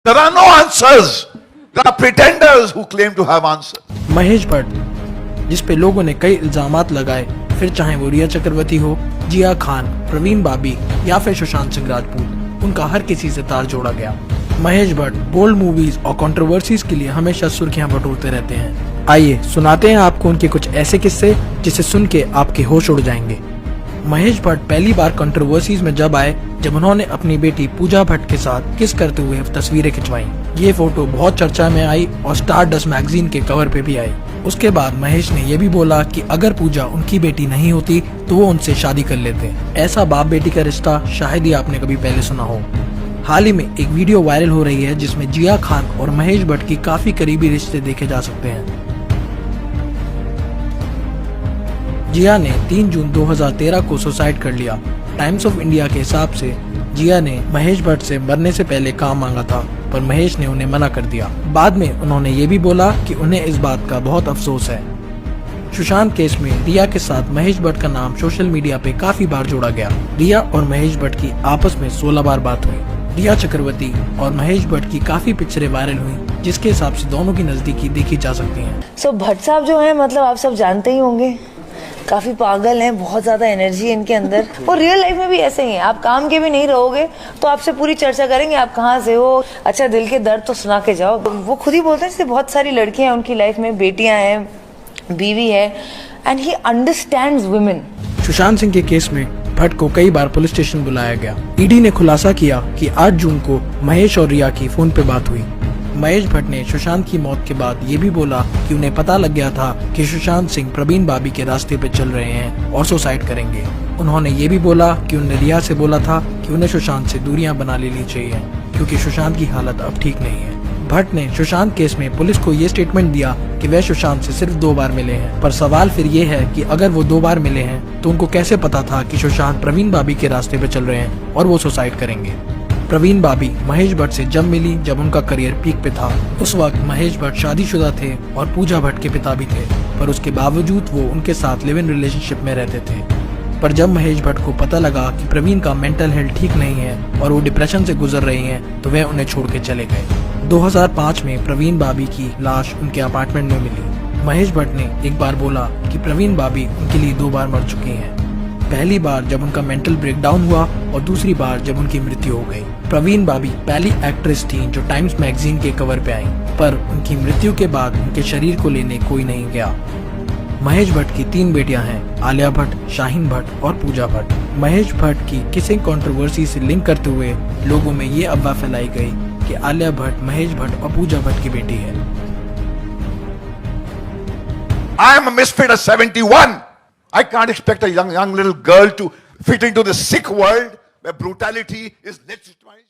There are no answers. There are pretenders who claim to have answers. Mahesh Bhatt, जिस पे लोगों ने कई इल्जामात लगाए, फिर चाहे वो रिया चक्रवर्ती हो, जिया खान, प्रवीण बाबी या फिर सुशांत सिंह राजपूत, उनका हर किसी से तार जोड़ा गया। महेश भट्ट बोल्ड मूवीज और कंट्रोवर्सीज के लिए हमेशा सुर्खियां बटोरते रहते हैं। आइए सुनाते हैं आपको उनके कुछ ऐसे किस्से जिसे सुन के आपके होश उड़ जाएंगे। महेश भट्ट पहली बार कंट्रोवर्सीज में जब आए, जब उन्होंने अपनी बेटी पूजा भट्ट के साथ किस करते हुए तस्वीरें खिंचवाई। ये फोटो बहुत चर्चा में आई और स्टारडस्ट मैगजीन के कवर पे भी आई। उसके बाद महेश ने यह भी बोला कि अगर पूजा उनकी बेटी नहीं होती तो वो उनसे शादी कर लेते। ऐसा बाप बेटी का रिश्ता शायद ही आपने कभी पहले सुना हो। हाल ही में एक वीडियो वायरल हो रही है जिसमें जिया खान और महेश भट्ट की काफी करीबी रिश्ते देखे जा सकते हैं। जिया ने 3 जून 2013 को सुसाइड कर लिया। टाइम्स ऑफ इंडिया के हिसाब से जिया ने महेश भट्ट से मरने से पहले काम मांगा था, पर महेश ने उन्हें मना कर दिया। बाद में उन्होंने ये भी बोला कि उन्हें इस बात का बहुत अफसोस है। सुशांत केस में रिया के साथ महेश भट्ट का नाम सोशल मीडिया पे काफी बार जोड़ा गया। रिया और महेश भट्ट की आपस में 16 बार बात हुई। रिया चक्रवर्ती और महेश भट्ट की काफी पिक्चरें वायरल हुई, जिसके हिसाब से दोनों की नजदीकी देखी जा सकती है। भट्ट साहब जो है, मतलब आप सब जानते ही होंगे, काफी पागल हैं, बहुत ज्यादा एनर्जी है इनके अंदर। और रियल लाइफ में भी ऐसे ही हैं। आप काम के भी नहीं रहोगे तो आपसे पूरी चर्चा करेंगे, आप कहाँ से हो, अच्छा दिल के दर्द तो सुना के जाओ। वो खुद ही बोलते हैं जैसे बहुत सारी लड़कियां हैं उनकी लाइफ में, बेटियां हैं, बीवी है, and he understands women. Sushant Singh के केस में भट्ट को कई बार पुलिस स्टेशन बुलाया गया। ईडी ने खुलासा किया कि 8 जून को महेश और रिया की फोन पे बात हुई। महेश भट्ट ने सुशांत की मौत के बाद ये भी बोला कि उन्हें पता लग गया था कि सुशांत सिंह प्रवीण बाबी के रास्ते पे चल रहे हैं और सुसाइड करेंगे। उन्होंने ये भी बोला कि उन्हें रिया से बोला था कि उन्हें सुशांत से दूरियां बना लेनी चाहिए क्योंकि सुशांत की हालत अब ठीक नहीं है। भट्ट ने सुशांत केस में पुलिस को ये स्टेटमेंट दिया कि वह सुशांत से सिर्फ 2 बार मिले हैं, पर सवाल फिर ये है कि अगर वो 2 बार मिले हैं तो उनको कैसे पता था कि सुशांत प्रवीण बाबी के रास्ते पे चल रहे हैं और वो सुसाइड करेंगे। प्रवीण बाबी महेश भट्ट से जब मिली जब उनका करियर पीक पे था। उस वक्त महेश भट्ट शादीशुदा थे और पूजा भट्ट के पिता भी थे, पर उसके बावजूद वो उनके साथ लिव इन रिलेशनशिप में रहते थे। पर जब महेश भट्ट को पता लगा कि प्रवीण का मेंटल हेल्थ ठीक नहीं है और वो डिप्रेशन से गुजर रही हैं, तो वह उन्हें छोड़ के चले गए। 2005 में प्रवीण बाबी की लाश उनके अपार्टमेंट में मिली। महेश भट्ट ने एक बार बोला कि प्रवीण बाबी उनके लिए 2 बार मर चुकी हैं। पहली बार जब उनका मेंटल ब्रेकडाउन हुआ और दूसरी बार जब उनकी मृत्यु हो गई। प्रवीण बाबी पहली एक्ट्रेस थी जो टाइम्स मैगजीन के कवर पे आई, पर उनकी मृत्यु के बाद उनके शरीर को लेने कोई नहीं गया। महेश भट्ट की 3 बेटियां हैं, आलिया भट्ट, शाहीन भट्ट और पूजा भट्ट। महेश भट्ट की किसिंग कंट्रोवर्सी से लिंक करते हुए लोगों में ये अफवाह फैलाई गई कि आलिया भट्ट महेश भट्ट और पूजा भट्ट की बेटी है। I am a misfit at 71. I can't expect a young little girl to fit into this sick world where brutality is legitimized.